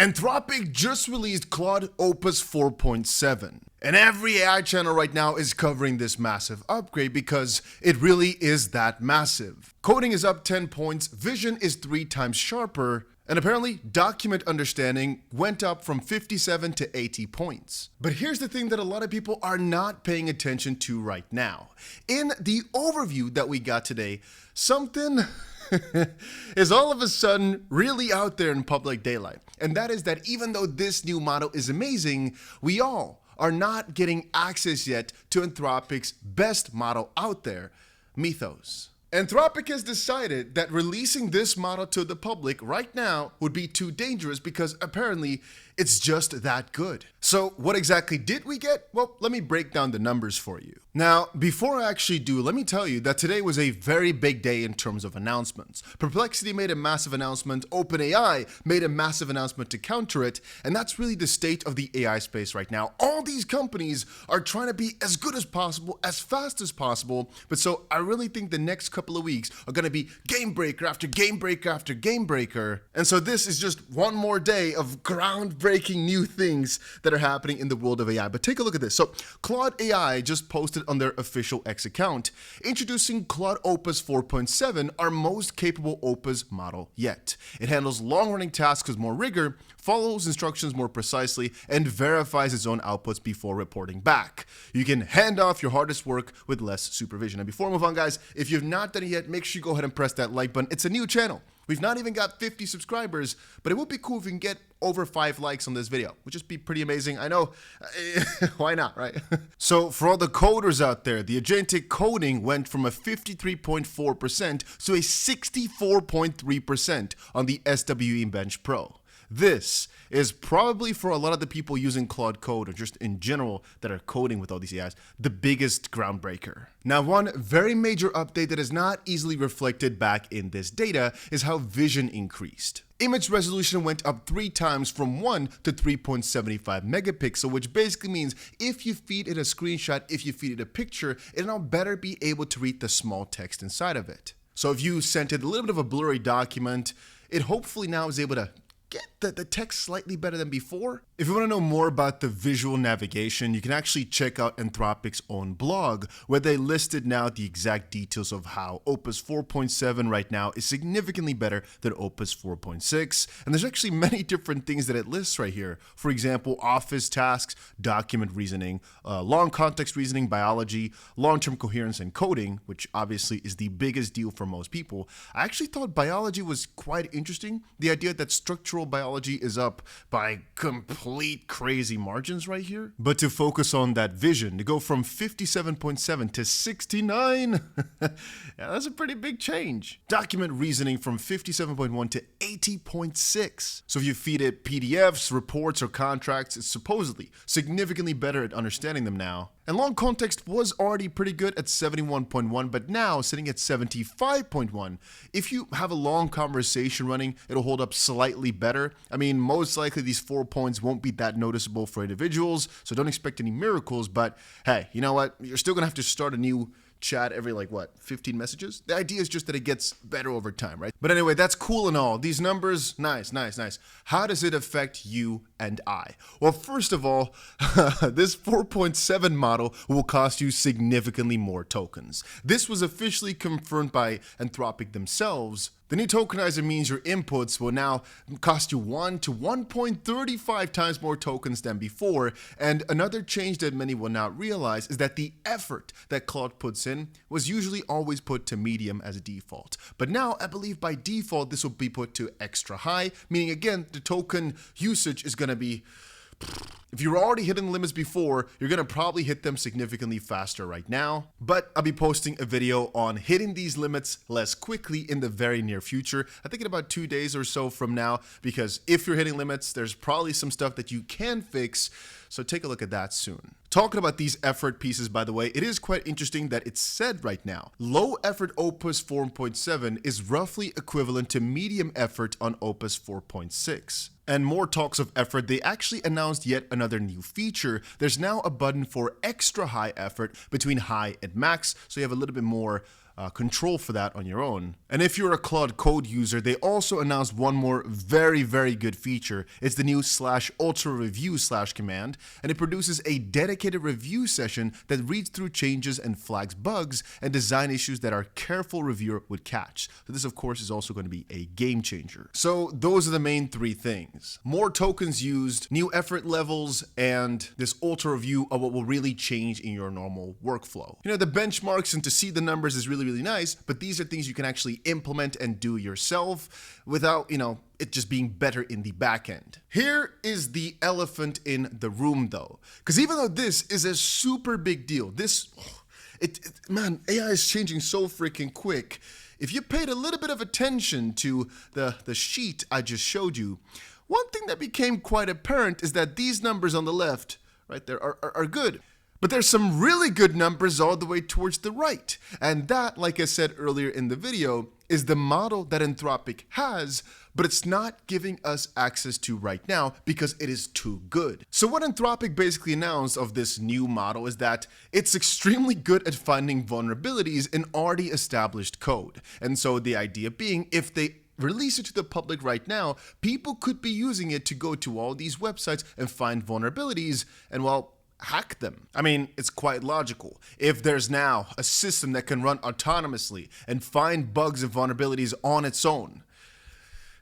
Anthropic just released Claude Opus 4.7, and every AI channel right now is covering this massive upgrade because it really is that massive. Coding is up 10 points, vision is 3 times sharper, and apparently document understanding went up from 57 to 80 points. But here's the thing that a lot of people are not paying attention to right now. In the overview that we got today, something is all of a sudden really out there in public daylight. And that is that even though this new model is amazing, we all are not getting access yet to Anthropic's best model out there, Mythos. Anthropic has decided that releasing this model to the public right now would be too dangerous because apparently it's just that good. So what exactly did we get? Well, let me break down the numbers for you. Now, before I actually do, let me tell you that today was a very big day in terms of announcements. Perplexity made a massive announcement, OpenAI made a massive announcement to counter it, and that's really the state of the AI space right now. All these companies are trying to be as good as possible, as fast as possible, but so I really think the next couple of weeks are going to be game breaker after game breaker after game breaker. And so this is just one more day of groundbreaking new things that are happening in the world of AI. But take a look at this. So Claude AI just posted on their official X account, introducing Claude Opus 4.7, our most capable Opus model yet. It handles long-running tasks with more rigor, follows instructions more precisely, and verifies its own outputs before reporting back. You can hand off your hardest work with less supervision. And before we move on, guys, if you've not done it yet, make sure you go ahead and press that like button. It's a new channel. We've not even got 50 subscribers, but it would be cool if we can get over 5 likes on this video. Would just be pretty amazing. I know, why not, right? So for all the coders out there, the agentic coding went from a 53.4% to a 64.3% on the SWE-Bench Pro. This is probably for a lot of the people using Claude Code or just in general that are coding with all these AIs, the biggest groundbreaker. Now, one very major update that is not easily reflected back in this data is how vision increased. Image resolution went up 3 times from 1 to 3.75 megapixel, which basically means if you feed it a screenshot, if you feed it a picture, it'll now better be able to read the small text inside of it. So if you sent it a little bit of a blurry document, it hopefully now is able to get the text slightly better than before. If you want to know more about the visual navigation, you can actually check out Anthropic's own blog, where they listed now the exact details of how Opus 4.7 right now is significantly better than Opus 4.6. And there's actually many different things that it lists right here. For example, office tasks, document reasoning, long context reasoning, biology, long-term coherence and coding, which obviously is the biggest deal for most people. I actually thought biology was quite interesting. The idea that structural biology is up by complete crazy margins right here. But to focus on that vision, to go from 57.7 to 69, yeah, that's a pretty big change. Document reasoning from 57.1 to 80.6. So if you feed it PDFs, reports, or contracts, it's supposedly significantly better at understanding them now. And long context was already pretty good at 71.1, but now sitting at 75.1. If you have a long conversation running, it'll hold up slightly better. I mean, most likely these 4 points won't be that noticeable for individuals, so don't expect any miracles, but hey, you know what? You're still gonna have to start a new chat every 15 messages. The idea is just that it gets better over time, right? But anyway, that's cool and all. These numbers, nice. How does it affect you and I? Well, first of all, this 4.7 model will cost you significantly more tokens. This was officially confirmed by Anthropic themselves. The new tokenizer means your inputs will now cost you 1 to 1.35 times more tokens than before. And another change that many will not realize is that the effort that Claude puts in was usually always put to medium as a default. But now, I believe by default, this will be put to extra high, meaning again, the token usage is going to be... If you were already hitting the limits before, you're going to probably hit them significantly faster right now. But I'll be posting a video on hitting these limits less quickly in the very near future. I think in about 2 days or so from now, because if you're hitting limits, there's probably some stuff that you can fix. So take a look at that soon. Talking about these effort pieces, by the way, it is quite interesting that it's said right now, low effort Opus 4.7 is roughly equivalent to medium effort on Opus 4.6. And more talks of effort, they actually announced yet another new feature. There's now a button for extra high effort between high and max, so you have a little bit more control for that on your own. And if you're a Claude Code user, they also announced one more very, very good feature. It's the new /ultrareview/ command, and it produces a dedicated review session that reads through changes and flags bugs and design issues that our careful reviewer would catch. So this, of course, is also going to be a game changer. So those are the main three things: more tokens used, new effort levels, and this ultra review of what will really change in your normal workflow. You know, the benchmarks and to see the numbers is really nice, but these are things you can actually implement and do yourself without, it just being better in the back end. Here is the elephant in the room though, because even though this is a super big deal, man, AI is changing so freaking quick. If you paid a little bit of attention to the sheet I just showed you, one thing that became quite apparent is that these numbers on the left, right there, are good. But there's some really good numbers all the way towards the right. And that, like I said earlier in the video, is the model that Anthropic has, but it's not giving us access to right now because it is too good. So what Anthropic basically announced of this new model is that it's extremely good at finding vulnerabilities in already established code. And so the idea being, if they release it to the public right now, people could be using it to go to all these websites and find vulnerabilities and, well, hack them. I mean, it's quite logical. If there's now a system that can run autonomously and find bugs and vulnerabilities on its own,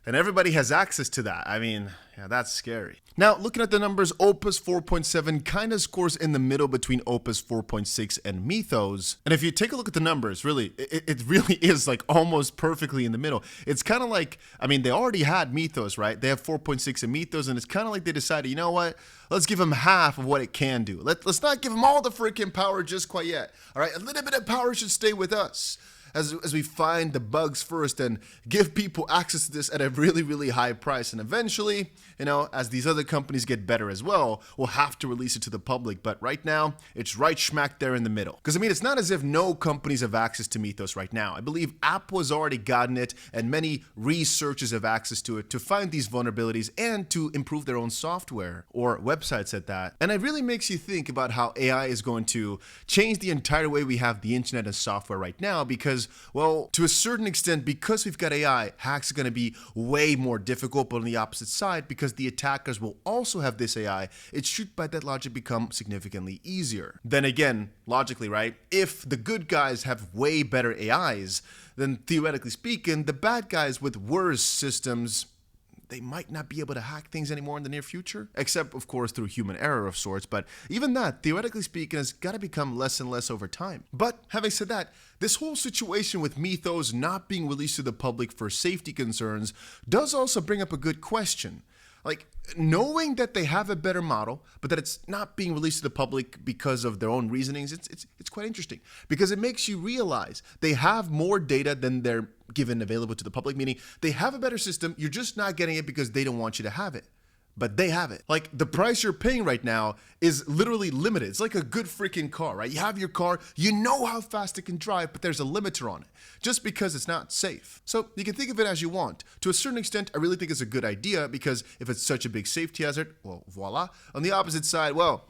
and everybody has access to that, I mean, yeah, that's scary. Now, looking at the numbers, Opus 4.7 kind of scores in the middle between Opus 4.6 and Mythos. And if you take a look at the numbers, really, it really is like almost perfectly in the middle. It's kind of like, I mean, they already had Mythos, right? They have 4.6 in Mythos, and it's kind of like they decided, you know what? Let's give them half of what it can do. Let's not give them all the freaking power just quite yet. All right, a little bit of power should stay with us as we find the bugs first and give people access to this at a really, really high price. And eventually, as these other companies get better as well, we'll have to release it to the public. But right now, it's right smack there in the middle. Because, I mean, it's not as if no companies have access to Mythos right now. I believe Apple has already gotten it, and many researchers have access to it to find these vulnerabilities and to improve their own software or websites at that. And it really makes you think about how AI is going to change the entire way we have the internet and software right now, because, well, to a certain extent, because we've got AI, hacks are going to be way more difficult. But on the opposite side, because the attackers will also have this AI, it should by that logic become significantly easier. Then again, logically, right, if the good guys have way better AIs, then theoretically speaking, the bad guys with worse systems, they might not be able to hack things anymore in the near future, except of course through human error of sorts. But even that, theoretically speaking, has got to become less and less over time. But having said that, this whole situation with Mythos not being released to the public for safety concerns does also bring up a good question. Like, knowing that they have a better model, but that it's not being released to the public because of their own reasonings, it's quite interesting, because it makes you realize they have more data than they're given available to the public, meaning they have a better system, you're just not getting it because they don't want you to have it. But they have it. Like, the price you're paying right now is literally limited. It's like a good freaking car, right? You have your car, you know how fast it can drive, but there's a limiter on it just because it's not safe. So you can think of it as you want. To a certain extent, I really think it's a good idea, because if it's such a big safety hazard, well, voila. On the opposite side, well,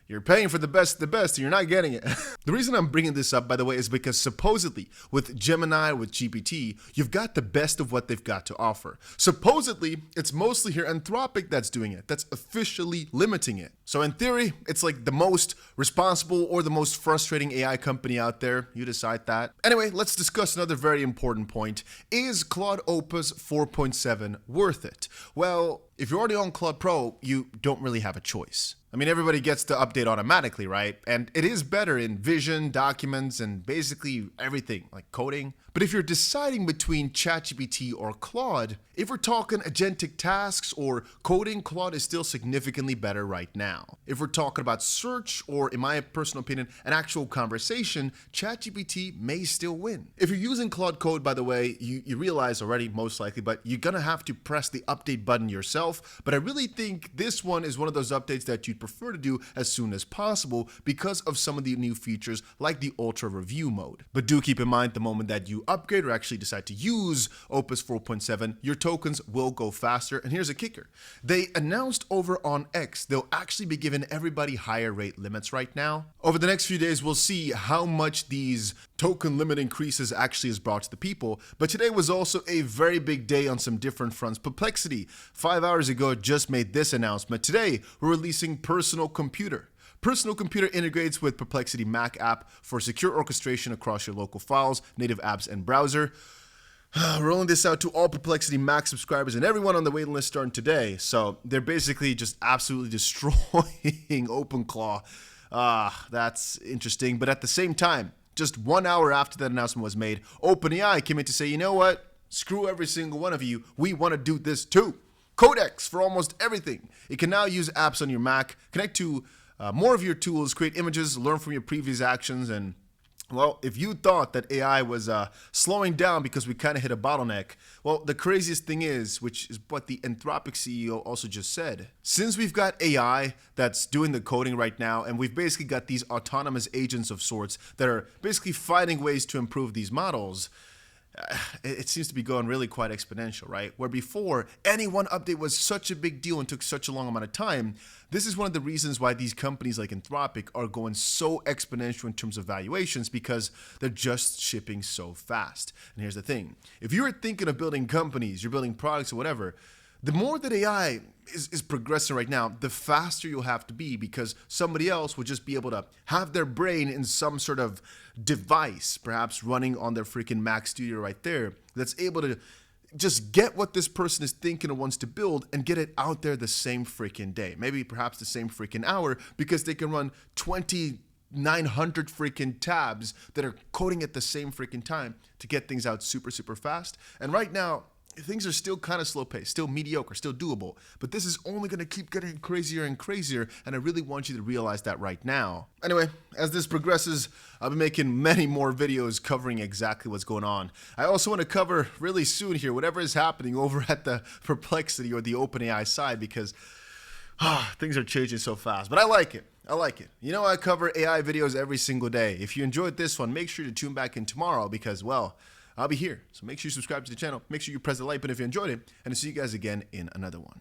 you're paying for the best, and you're not getting it. The reason I'm bringing this up, by the way, is because supposedly with Gemini, with GPT, you've got the best of what they've got to offer. Supposedly, it's mostly here Anthropic that's doing it, that's officially limiting it. So in theory, it's like the most responsible or the most frustrating AI company out there. You decide that. Anyway, let's discuss another very important point. Is Claude Opus 4.7 worth it? Well, if you're already on Claude Pro, you don't really have a choice. I mean, everybody gets to update automatically, right? And it is better in vision, documents, and basically everything, like coding. But if you're deciding between ChatGPT or Claude, if we're talking agentic tasks or coding, Claude is still significantly better right now. If we're talking about search or, in my personal opinion, an actual conversation, ChatGPT may still win. If you're using Claude Code, by the way, you realize already, most likely, but you're gonna have to press the update button yourself. But I really think this one is one of those updates that you'd prefer to do as soon as possible because of some of the new features like the ultra review mode. But do keep in mind, the moment that you upgrade or actually decide to use Opus 4.7, your tokens will go faster. And here's a kicker. They announced over on X, they'll actually be giving everybody higher rate limits right now. Over the next few days, we'll see how much these token limit increases actually is brought to the people. But today was also a very big day on some different fronts. Perplexity, 5 hours ago, just made this announcement. Today, we're releasing Personal Computer. Personal Computer integrates with Perplexity Mac app for secure orchestration across your local files, native apps, and browser. Rolling this out to all Perplexity Mac subscribers and everyone on the waiting list starting today. So they're basically just absolutely destroying OpenClaw. That's interesting. But at the same time, just 1 hour after that announcement was made, OpenAI came in to say, you know what? Screw every single one of you. We want to do this too. Codex for almost everything. It can now use apps on your Mac, connect to more of your tools, create images, learn from your previous actions, and well, if you thought that AI was slowing down because we kind of hit a bottleneck, well, the craziest thing is, which is what the Anthropic CEO also just said, since we've got AI that's doing the coding right now, and we've basically got these autonomous agents of sorts that are basically finding ways to improve these models, it seems to be going really quite exponential, right? Where before, any one update was such a big deal and took such a long amount of time. This is one of the reasons why these companies like Anthropic are going so exponential in terms of valuations, because they're just shipping so fast. And here's the thing. If you're thinking of building companies, you're building products or whatever, the more that AI is progressing right now, the faster you'll have to be, because somebody else will just be able to have their brain in some sort of device, perhaps running on their freaking Mac Studio right there, that's able to just get what this person is thinking or wants to build and get it out there the same freaking day, maybe perhaps the same freaking hour, because they can run 2,900 freaking tabs that are coding at the same freaking time to get things out super, super fast. And right now, things are still kind of slow paced, still mediocre, still doable, but this is only going to keep getting crazier and crazier, and I really want you to realize that right now. Anyway, as this progresses, I'll be making many more videos covering exactly what's going on. I also want to cover really soon here whatever is happening over at the Perplexity or the OpenAI side, because things are changing so fast, but I like it. I like it. You know, I cover AI videos every single day. If you enjoyed this one, make sure to tune back in tomorrow because, well, I'll be here. So make sure you subscribe to the channel. Make sure you press the like button if you enjoyed it. And I'll see you guys again in another one.